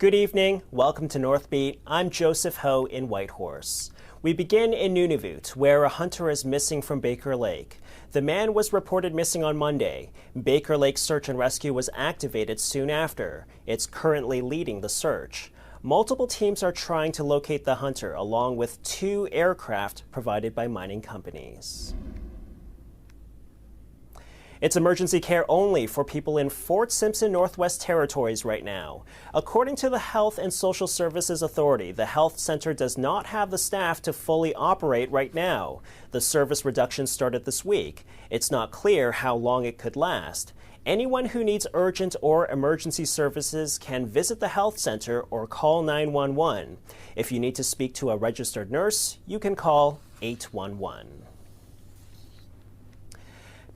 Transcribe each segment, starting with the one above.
Good evening. Welcome to Northbeat. I'm Joseph Ho in Whitehorse. We begin in Nunavut, where a hunter is missing from Baker Lake. The man was reported missing on Monday. Baker Lake Search and Rescue was activated soon after. It's currently leading the search. Multiple teams are trying to locate the hunter, along with 2 aircraft provided by mining companies. It's emergency care only for people in Fort Simpson Northwest Territories right now. According to the Health and Social Services Authority, the health center does not have the staff to fully operate right now. The service reduction started this week. It's not clear how long it could last. Anyone who needs urgent or emergency services can visit the health center or call 911. If you need to speak to a registered nurse, you can call 811.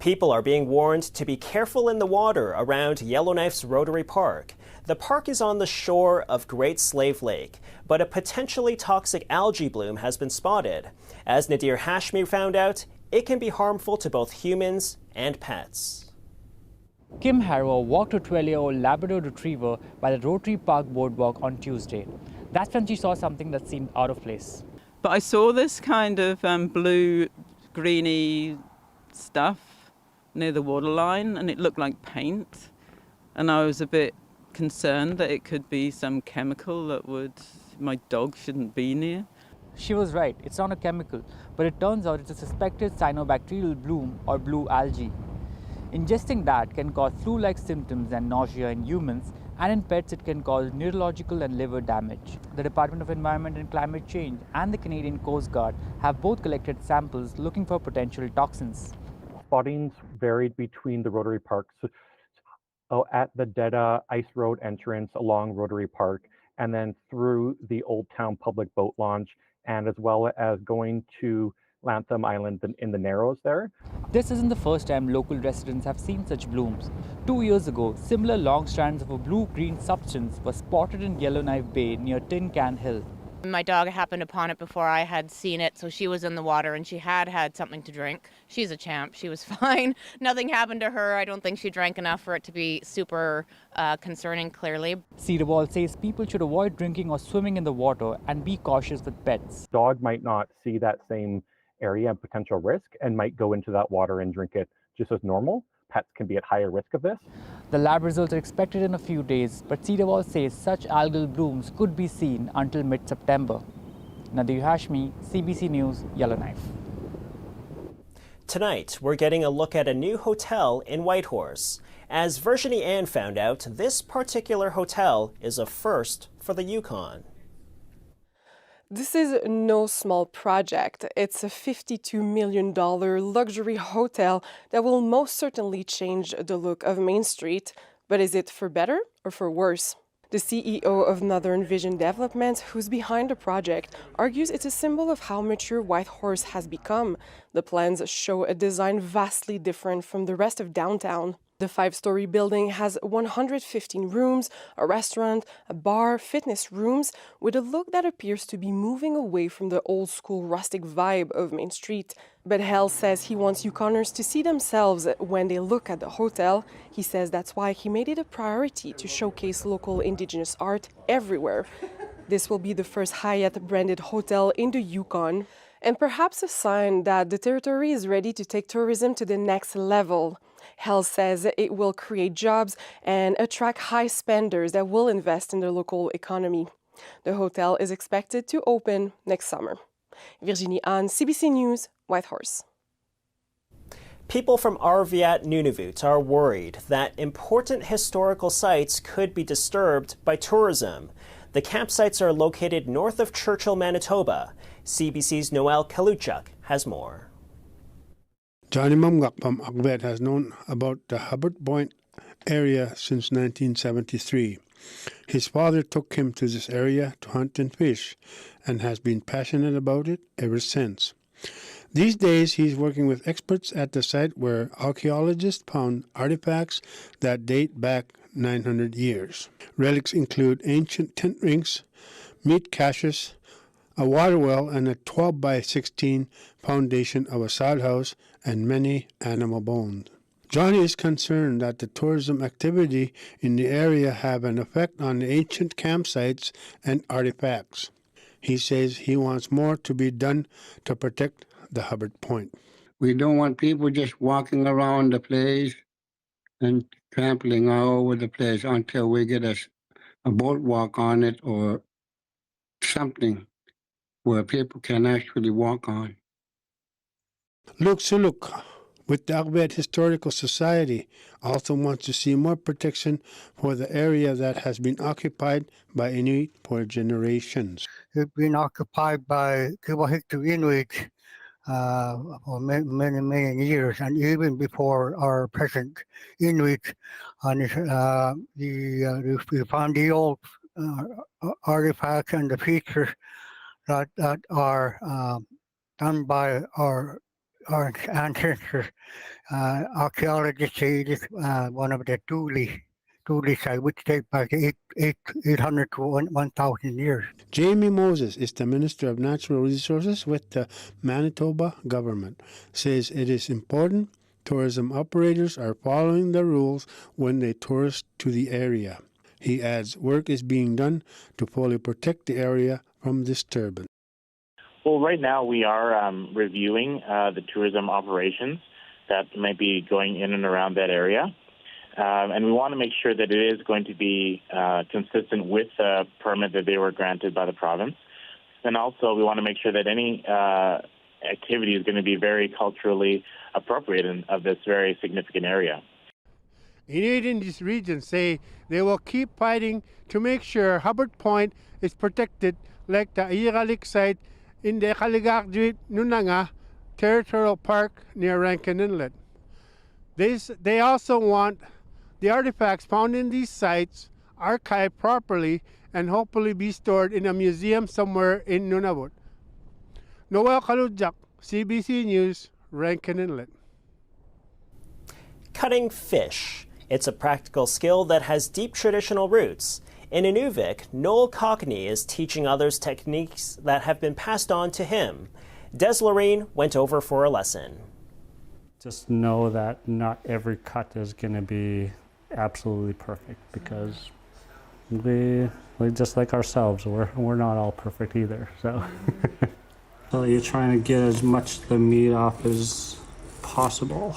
People are being warned to be careful in the water around Yellowknife's Rotary Park. The park is on the shore of Great Slave Lake, but a potentially toxic algae bloom has been spotted. As Nadir Hashmi found out, it can be harmful to both humans and pets. Kim Harrow walked a 12-year-old Labrador retriever by the Rotary Park boardwalk on Tuesday. That's when she saw something that seemed out of place. But I saw this kind of blue, greeny stuff near the waterline, and it looked like paint. And I was a bit concerned that it could be some chemical that my dog shouldn't be near. She was right, it's not a chemical, but it turns out it's a suspected cyanobacterial bloom or blue algae. Ingesting that can cause flu-like symptoms and nausea in humans, and in pets it can cause neurological and liver damage. The Department of Environment and Climate Change and the Canadian Coast Guard have both collected samples looking for potential toxins. Spottings varied between the Rotary Park, at the Deda Ice Road entrance along Rotary Park, and then through the Old Town Public Boat Launch, and as well as going to Lantham Island in the Narrows there. This isn't the first time local residents have seen such blooms. 2 years ago, similar long strands of a blue-green substance were spotted in Yellowknife Bay near Tin Can Hill. My dog happened upon it before I had seen it, so she was in the water and she had something to drink. She's a champ. She was fine. Nothing happened to her. I don't think she drank enough for it to be super concerning, clearly. Cedarwall says people should avoid drinking or swimming in the water and be cautious with pets. Dog might not see that same area of potential risk and might go into that water and drink it just as normal. Pets can be at higher risk of this. The lab results are expected in a few days, but Cedarwall says such algal blooms could be seen until mid-September. Nadir Hashmi, CBC News, Yellowknife. Tonight, we're getting a look at a new hotel in Whitehorse. As Virginie Ann found out, this particular hotel is a first for the Yukon. This is no small project. It's a $52 million luxury hotel that will most certainly change the look of Main Street. But is it for better or for worse? The CEO of Northern Vision Development, who's behind the project, argues it's a symbol of how mature Whitehorse has become. The plans show a design vastly different from the rest of downtown. The 5-story building has 115 rooms, a restaurant, a bar, fitness rooms, with a look that appears to be moving away from the old-school rustic vibe of Main Street. But Hell says he wants Yukoners to see themselves when they look at the hotel. He says that's why he made it a priority to showcase local Indigenous art everywhere. This will be the first Hyatt-branded hotel in the Yukon, and perhaps a sign that the territory is ready to take tourism to the next level. Hell says it will create jobs and attract high spenders that will invest in the local economy. The hotel is expected to open next summer. Virginie Ann, CBC News, Whitehorse. People from Arviat Nunavut are worried that important historical sites could be disturbed by tourism. The campsites are located north of Churchill, Manitoba. CBC's Noel Kaluchuk has more. Johnny Mumgak from Arviat has known about the Hubbard Point area since 1973. His father took him to this area to hunt and fish and has been passionate about it ever since. These days, he's working with experts at the site where archaeologists found artifacts that date back 900 years. Relics include ancient tent rings, meat caches, a water well, and a 12 by 16 foundation of a sod house, and many animal bones. Johnny is concerned that the tourism activity in the area have an effect on the ancient campsites and artifacts. He says he wants more to be done to protect the Hubbard Point. We don't want people just walking around the place and trampling all over the place until we get a boat walk on it or something where people can actually walk on. Luke Suluk with the Agvet Historical Society also wants to see more protection for the area that has been occupied by Inuit for generations. It's been occupied by Kiwahiktu Inuit for many years, and even before our present Inuit. And we found the old artifacts and the features that are done by our ancestors. Archaeologists say it is one of the Dooley sites, which date back 800 to 1,000 years. Jamie Moses is the Minister of Natural Resources with the Manitoba government. Says it is important tourism operators are following the rules when they tourist to the area. He adds work is being done to fully protect the area from disturbance. Well, right now we are reviewing the tourism operations that might be going in and around that area. And we want to make sure that it is going to be consistent with the permit that they were granted by the province. And also we want to make sure that any activity is going to be very culturally appropriate of this very significant area. Inuit in this region say they will keep fighting to make sure Hubbard Point is protected like the Iralik site in the Kaligakjuit Nunanga Territorial Park near Rankin Inlet. They also want the artifacts found in these sites archived properly and hopefully be stored in a museum somewhere in Nunavut. Noel Kaludjak, CBC News, Rankin Inlet. Cutting fish. It's a practical skill that has deep traditional roots. In Inuvik, Noel Cockney is teaching others techniques that have been passed on to him. Des Lorraine went over for a lesson. Just know that not every cut is going to be absolutely perfect, because we just like ourselves, we're not all perfect either. So, so you're trying to get as much the meat off as possible.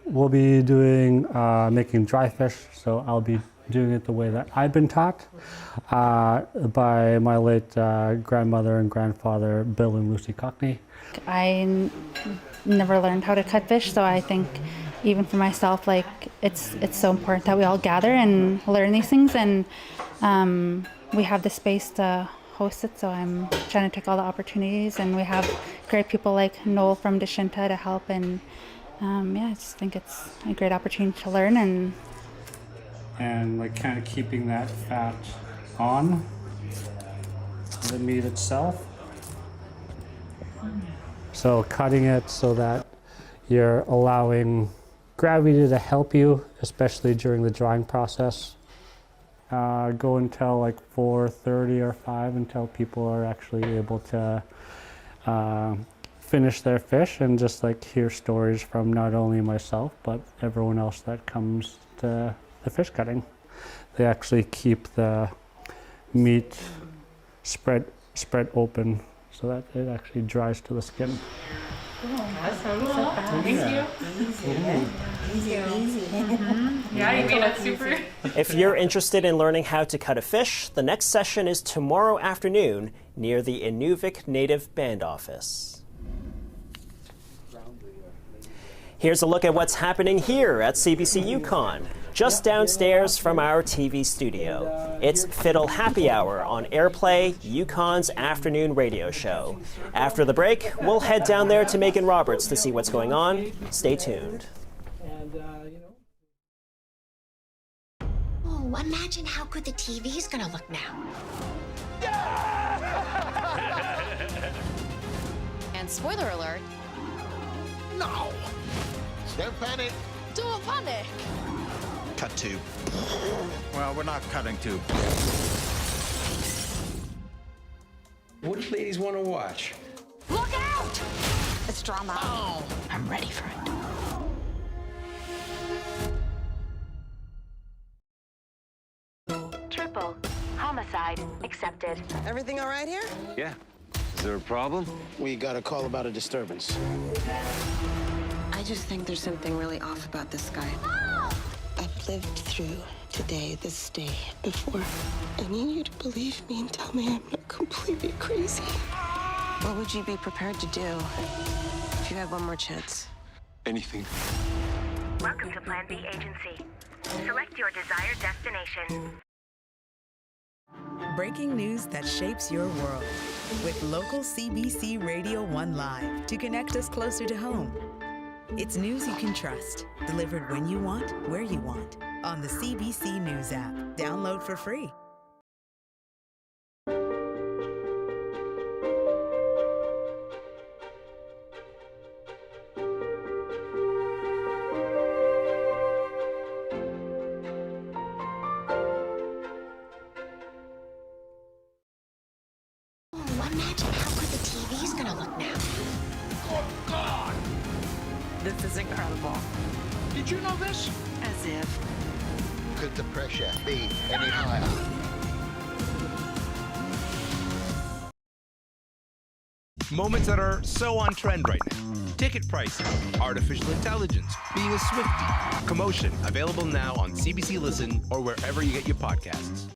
We'll be doing making dry fish, so I'll be doing it the way that I've been taught by my late grandmother and grandfather, Bill and Lucy Cockney. I never learned how to cut fish, so I think even for myself, like it's so important that we all gather and learn these things, and we have the space to host it, so I'm trying to take all the opportunities, and we have great people like Noel from Deshinta to help, and yeah, I just think it's a great opportunity to learn and like kind of keeping that fat on the meat itself. So cutting it so that you're allowing gravity to help you, especially during the drying process. Go until like 4:30 or 5 until people are actually able to finish their fish, and just like hear stories from not only myself but everyone else that comes to the fish cutting. They actually keep the meat spread open so that it actually dries to the skin. Yeah, you made it super. If you're interested in learning how to cut a fish, the next session is tomorrow afternoon near the Inuvik Native Band Office. Here's a look at what's happening here at CBC Yukon, just downstairs from our TV studio. It's Fiddle Happy Hour on Airplay, Yukon's afternoon radio show. After the break, we'll head down there to Megan Roberts to see what's going on. Stay tuned. Oh, imagine how good the TV's gonna look now. And spoiler alert. No! Don't panic. Don't panic. Cut to. Well, we're not cutting to. Which ladies want to watch? Look out! It's drama. Oh. I'm ready for it. Triple. Homicide accepted. Everything all right here? Yeah. Is there a problem? We got a call about a disturbance. I just think there's something really off about this guy. I've lived through today, this day, before. I need you to believe me and tell me I'm not completely crazy. What would you be prepared to do if you had one more chance? Anything. Welcome to Plan B Agency. Select your desired destination. Breaking news that shapes your world. With local CBC Radio 1 Live to connect us closer to home. It's news you can trust, delivered when you want, where you want, on the CBC News app. Download for free. Imagine how good the TV's gonna look now. Oh, God! This is incredible. Did you know this? As if. Could the pressure be any higher? Moments that are so on trend right now. Ticket pricing, artificial intelligence, being a Swiftie. Commotion, available now on CBC Listen or wherever you get your podcasts.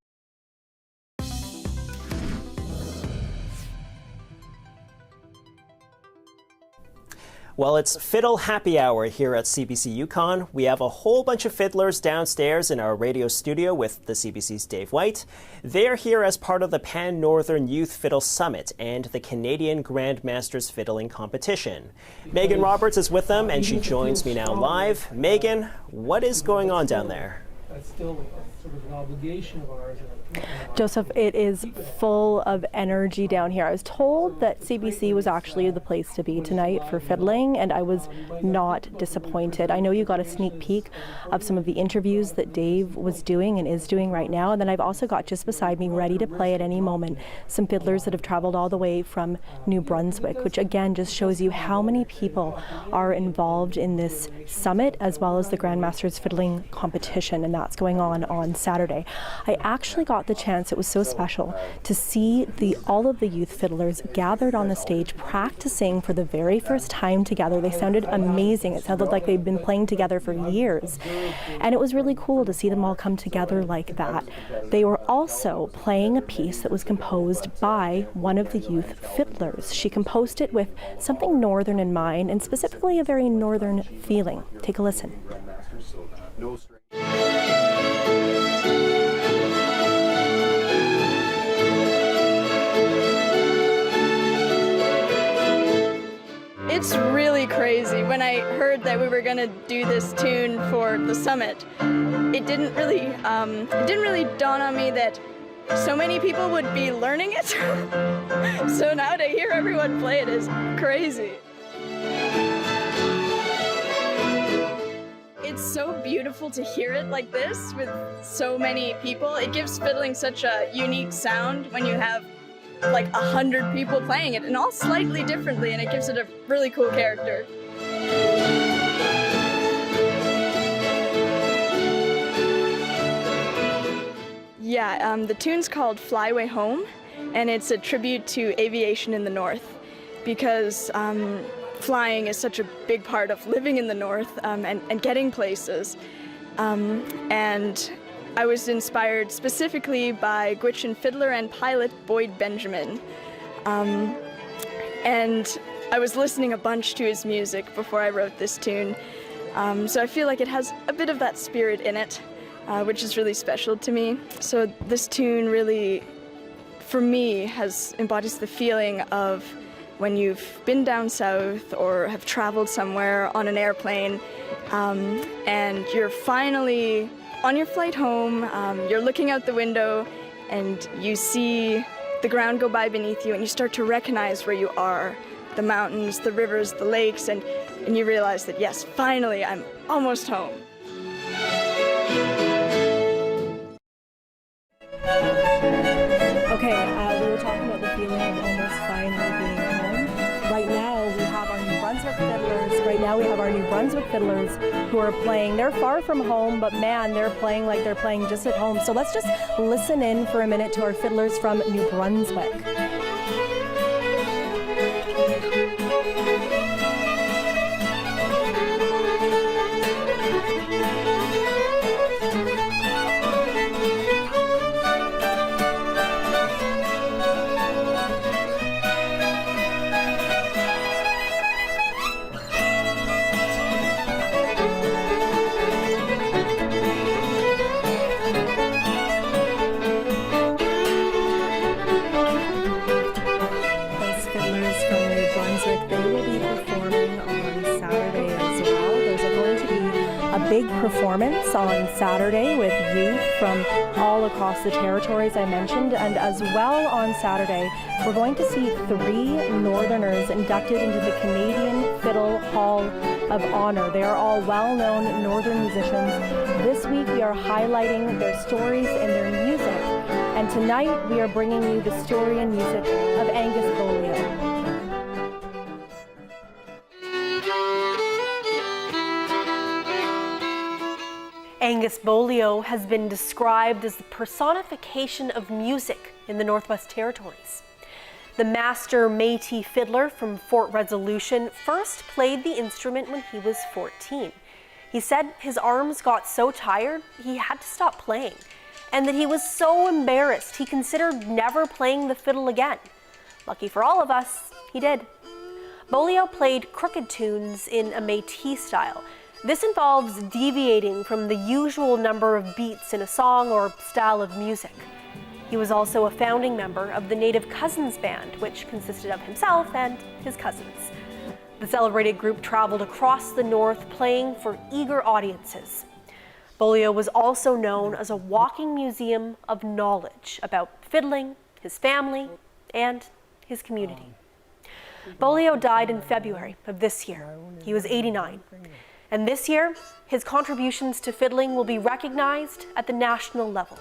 Well, it's Fiddle Happy Hour here at CBC Yukon. We have a whole bunch of fiddlers downstairs in our radio studio with the CBC's Dave White. They're here as part of the Pan-Northern Youth Fiddle Summit and the Canadian Grandmasters Fiddling Competition. Megan Roberts is with them and she joins me now live. Megan, what is going on down there? That's still sort of an obligation of ours. Joseph, it is full of energy down here. I was told that CBC was actually the place to be tonight for fiddling, and I was not disappointed. I know you got a sneak peek of some of the interviews that Dave was doing and is doing right now, and then I've also got just beside me, ready to play at any moment, some fiddlers that have traveled all the way from New Brunswick, which again just shows you how many people are involved in this summit, as well as the Grandmasters Fiddling Competition, and that's going on Saturday. I actually got the chance, it was so special, to see all of the youth fiddlers gathered on the stage practicing for the very first time together. They sounded amazing. It sounded like they'd been playing together for years. And it was really cool to see them all come together like that. They were also playing a piece that was composed by one of the youth fiddlers. She composed it with something northern in mind, and specifically a very northern feeling. Take a listen. It's really crazy. When I heard that we were going to do this tune for the summit, it didn't really dawn on me that so many people would be learning it. So now to hear everyone play it is crazy. It's so beautiful to hear it like this with so many people. It gives fiddling such a unique sound when you have like 100 people playing it, and all slightly differently, and it gives it a really cool character. Yeah, the tune's called Fly Away Home, and it's a tribute to aviation in the North, because flying is such a big part of living in the North and getting places. And I was inspired specifically by Gwich'in fiddler and pilot Boyd Benjamin. And I was listening a bunch to his music before I wrote this tune. So I feel like it has a bit of that spirit in it, which is really special to me. So this tune really, for me, embodies the feeling of when you've been down south or have traveled somewhere on an airplane, and you're finally on your flight home, you're looking out the window and you see the ground go by beneath you, and you start to recognize where you are, the mountains, the rivers, the lakes, and you realize that, yes, finally, I'm almost home. Okay, we were talking about the feeling of almost finally being home. Right now we have our New Brunswick fiddlers who are playing. They're far from home, but man, they're playing like they're playing just at home. So let's just listen in for a minute to our fiddlers from New Brunswick. Big performance on Saturday with youth from all across the territories I mentioned, and as well on Saturday we're going to see 3 Northerners inducted into the Canadian Fiddle Hall of Honor. They are all well-known Northern musicians. This week we are highlighting their stories and their music, and tonight we are bringing you the story and music of Angus Bolio. Angus Bolio has been described as the personification of music in the Northwest Territories. The master Métis fiddler from Fort Resolution first played the instrument when he was 14. He said his arms got so tired he had to stop playing, and that he was so embarrassed he considered never playing the fiddle again. Lucky for all of us, he did. Bolio played crooked tunes in a Métis style. This involves deviating from the usual number of beats in a song or style of music. He was also a founding member of the Native Cousins Band, which consisted of himself and his cousins. The celebrated group traveled across the North playing for eager audiences. Bolio was also known as a walking museum of knowledge about fiddling, his family, and his community. Bolio died in February of this year. He was 89. And this year, his contributions to fiddling will be recognized at the national level.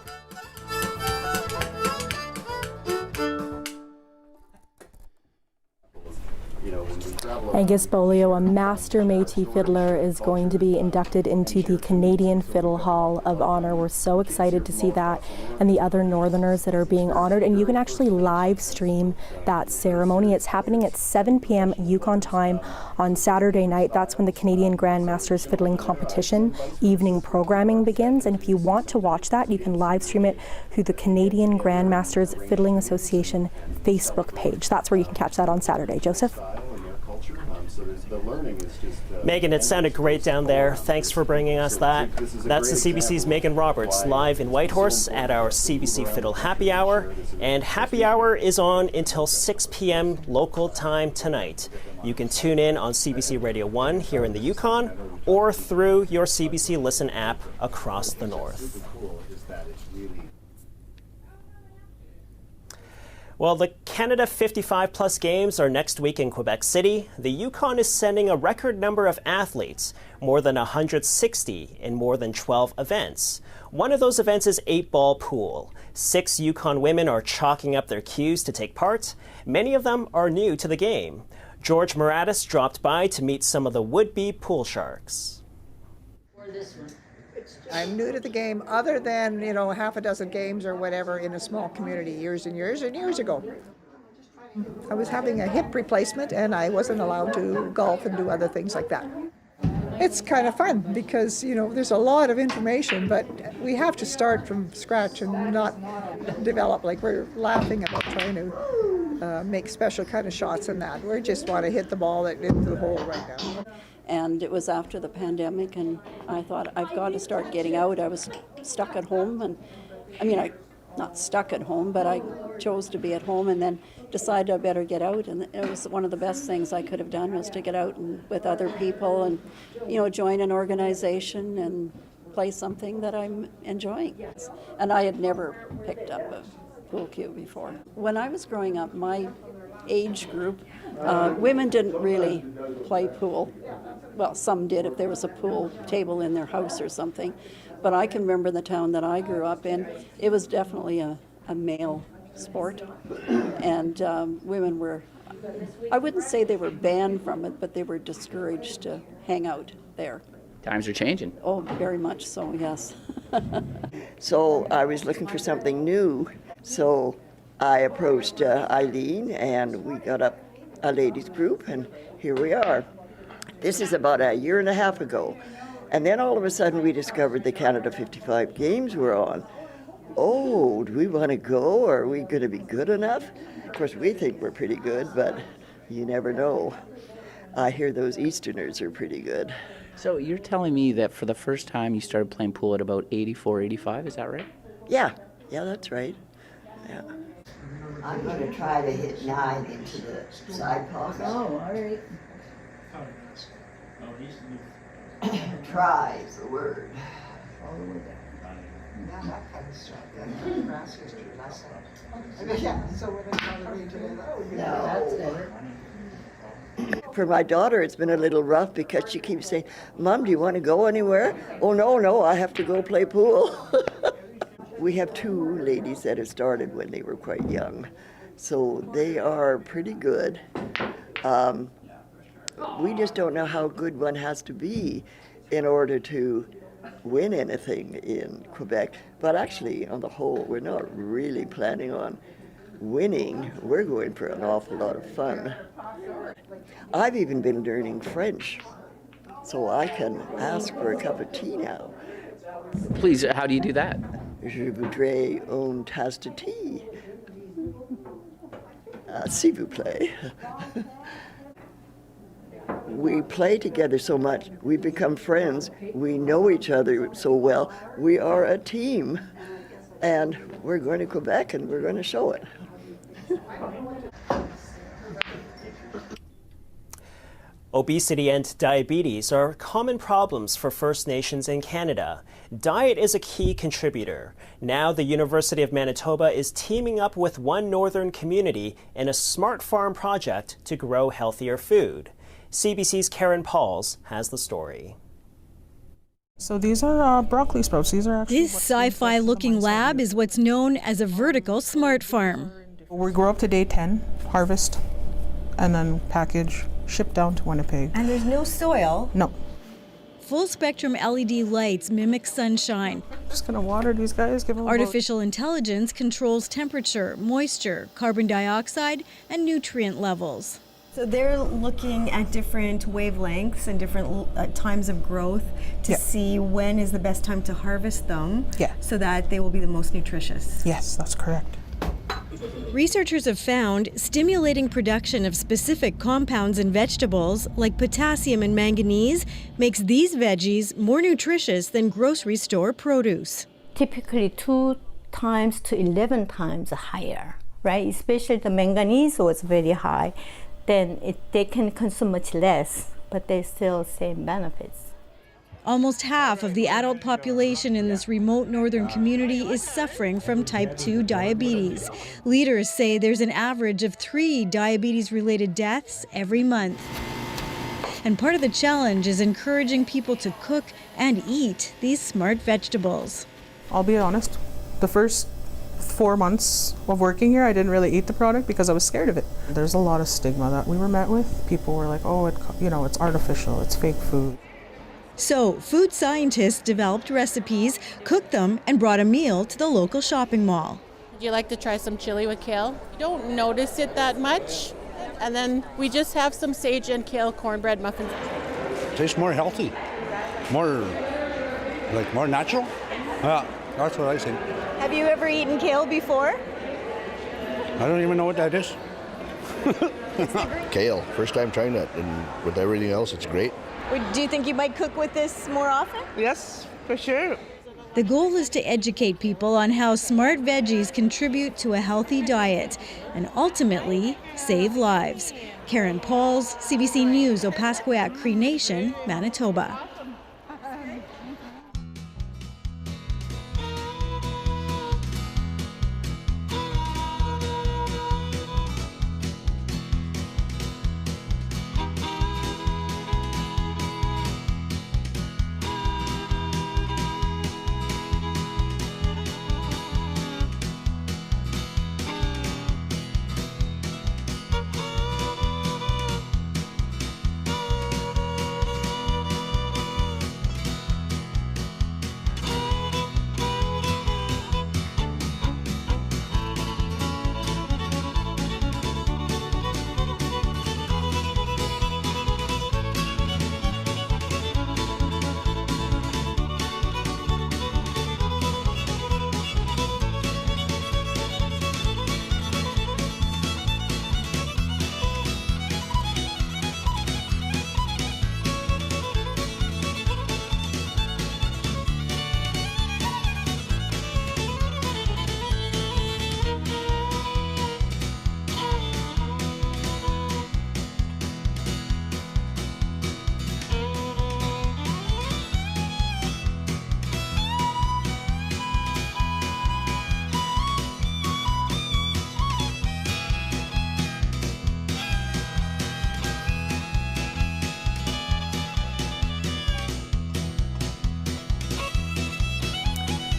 Angus Bolio, a master Métis fiddler, is going to be inducted into the Canadian Fiddle Hall of Honor. We're so excited to see that and the other Northerners that are being honored. And you can actually live stream that ceremony. It's happening at 7 p.m. Yukon time on Saturday night. That's when the Canadian Grandmasters Fiddling Competition evening programming begins. And if you want to watch that, you can live stream it through the Canadian Grandmasters Fiddling Association Facebook page. That's where you can catch that on Saturday. Joseph? Megan, it sounded great down there. Thanks for bringing us that. That's the CBC's Megan Roberts live in Whitehorse at our CBC Fiddle Happy Hour. And Happy Hour is on until 6 p.m. local time tonight. You can tune in on CBC Radio 1 here in the Yukon or through your CBC Listen app across the North. Well, the Canada 55 Plus Games are next week in Quebec City. The Yukon is sending a record number of athletes, more than 160 in more than 12 events. One of those events is 8-ball pool. 6 Yukon women are chalking up their cues to take part. Many of them are new to the game. George Moratis dropped by to meet some of the would-be pool sharks. I'm new to the game other than, half a dozen games or whatever in a small community years and years and years ago. I was having a hip replacement and I wasn't allowed to golf and do other things like that. It's kind of fun because, there's a lot of information, but we have to start from scratch and not develop like we're laughing about trying to make special kind of shots and that. We just want to hit the ball into the hole right now. And it was after the pandemic, and I thought, I've got to start getting out. I was stuck at home, and I'm not stuck at home, but I chose to be at home and then decided I better get out. And it was one of the best things I could have done was to get out and with other people and, join an organization and play something that I'm enjoying. And I had never picked up a pool cue before. When I was growing up, my age group, women didn't really play pool. Well, some did if there was a pool table in their house or something. But I can remember the town that I grew up in, it was definitely a male sport, and women were, I wouldn't say they were banned from it, but they were discouraged to hang out there. Times are changing. Oh, very much so, yes. So I was looking for something new, so I approached Eileen, and we got up a ladies group, and here we are. This is about a year and a half ago, and then all of a sudden we discovered the Canada 55 Games were on. Oh, do we want to go? Are we going to be good enough? Of course, we think we're pretty good, but you never know. I hear those Easterners are pretty good. So you're telling me that for the first time you started playing pool at about 84, 85, is that right? Yeah, that's right. Yeah. I'm going to try to hit 9 into the side pocket. Oh, all right. Try is the word. All the way down. Yeah, that kind of stuff. That grass history lesson. Yeah, so when they call me today, that's it. For my daughter, it's been a little rough because she keeps saying, Mom, do you want to go anywhere? Oh, no, I have to go play pool. We have 2 ladies that have started when they were quite young, so they are pretty good. We just don't know how good one has to be in order to win anything in Quebec. But actually, on the whole, we're not really planning on winning. We're going for an awful lot of fun. I've even been learning French, so I can ask for a cup of tea now. Please, how do you do that? Je voudrais une tasse de thé. S'il vous plaît. We play together so much. We become friends. We know each other so well. We are a team. And we're going to Quebec and we're going to show it. Obesity and diabetes are common problems for First Nations in Canada. Diet is a key contributor. Now, the University of Manitoba is teaming up with one northern community in a smart farm project to grow healthier food. CBC's Karen Pauls has the story. So these are broccoli sprouts. These are actually this sci-fi looking lab is what's known as a vertical smart farm. We grow up to day 10, harvest, and then package, ship down to Winnipeg. And there's no soil? No. Full spectrum LED lights mimic sunshine. Just gonna water these guys, give them Artificial intelligence controls temperature, moisture, carbon dioxide, and nutrient levels. So they're looking at different wavelengths and different times of growth to see when is the best time to harvest them so that they will be the most nutritious. Yes, that's correct. Researchers have found stimulating production of specific compounds in vegetables, like potassium and manganese, makes these veggies more nutritious than grocery store produce. Typically 2 times to 11 times higher, right? Especially the manganese was very high. Then they can consume much less, but they still same benefits. Almost half of the adult population in this remote northern community is suffering from type 2 diabetes. Leaders say there's an average of 3 diabetes-related deaths every month. And part of the challenge is encouraging people to cook and eat these smart vegetables. I'll be honest, the first 4 months of working here, I didn't really eat the product because I was scared of it. There's a lot of stigma that we were met with. People were like, oh, it's artificial, it's fake food. So, food scientists developed recipes, cooked them, and brought a meal to the local shopping mall. Would you like to try some chili with kale? You don't notice it that much. And then we just have some sage and kale cornbread muffins. Tastes more healthy, more natural. That's what I think. Have you ever eaten kale before? I don't even know what that is. Kale, first time trying that, and with everything else, it's great. Do you think you might cook with this more often? Yes, for sure. The goal is to educate people on how smart veggies contribute to a healthy diet and ultimately save lives. Karen Pauls, CBC News, Opaskwayak Cree Nation, Manitoba.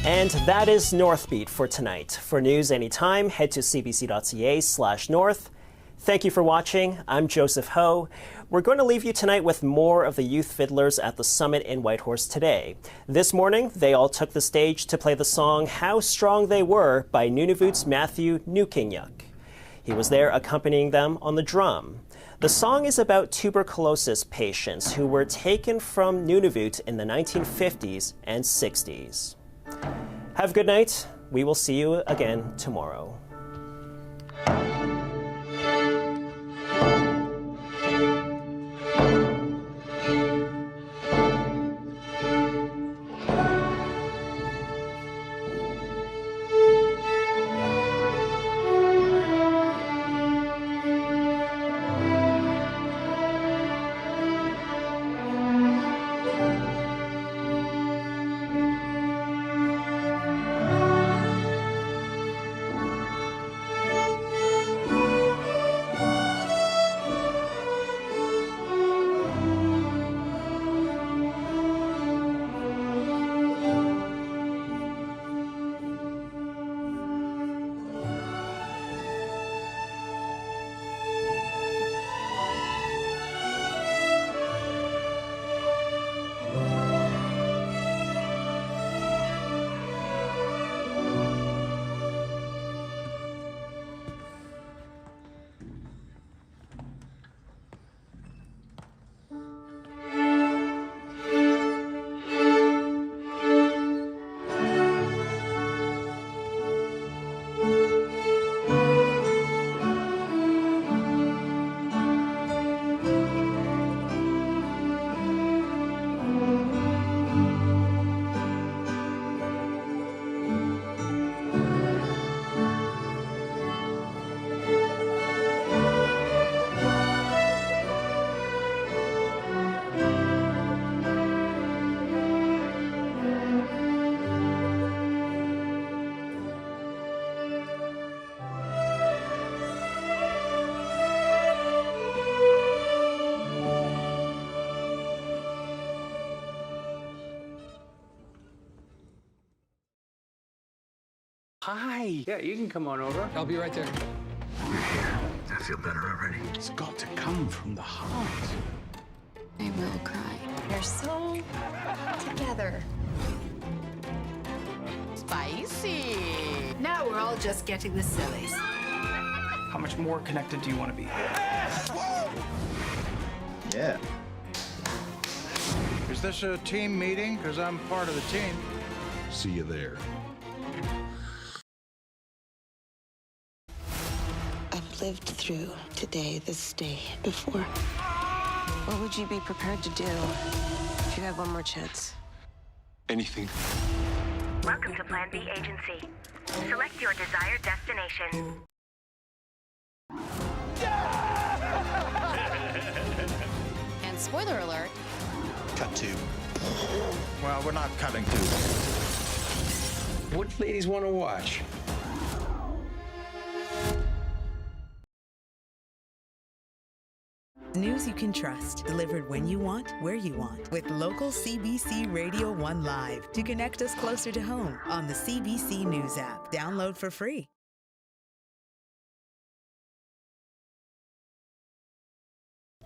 And that is Northbeat for tonight. For news anytime, head to cbc.ca/north. Thank you for watching. I'm Joseph Ho. We're going to leave you tonight with more of the youth fiddlers at the summit in Whitehorse today. This morning, they all took the stage to play the song How Strong They Were by Nunavut's Matthew Nukinyuk. He was there accompanying them on the drum. The song is about tuberculosis patients who were taken from Nunavut in the 1950s and 60s. Have a good night. We will see you again tomorrow. Hi. Yeah, you can come on over. I'll be right there. You're here. I feel better already. It's got to come from the heart. I will cry. You're so together. Spicy. Now we're all just getting the sillies. How much more connected do you want to be? Yeah. Is this a team meeting? Because I'm part of the team. See you there. I've lived through today, this day, before. What would you be prepared to do if you had one more chance? Anything. Welcome to Plan B Agency. Select your desired destination. And spoiler alert. Cut to. Well, we're not cutting to. What ladies want to watch? News you can trust, delivered when you want, where you want, with local CBC Radio 1 Live to connect us closer to home on the CBC News app. Download for free.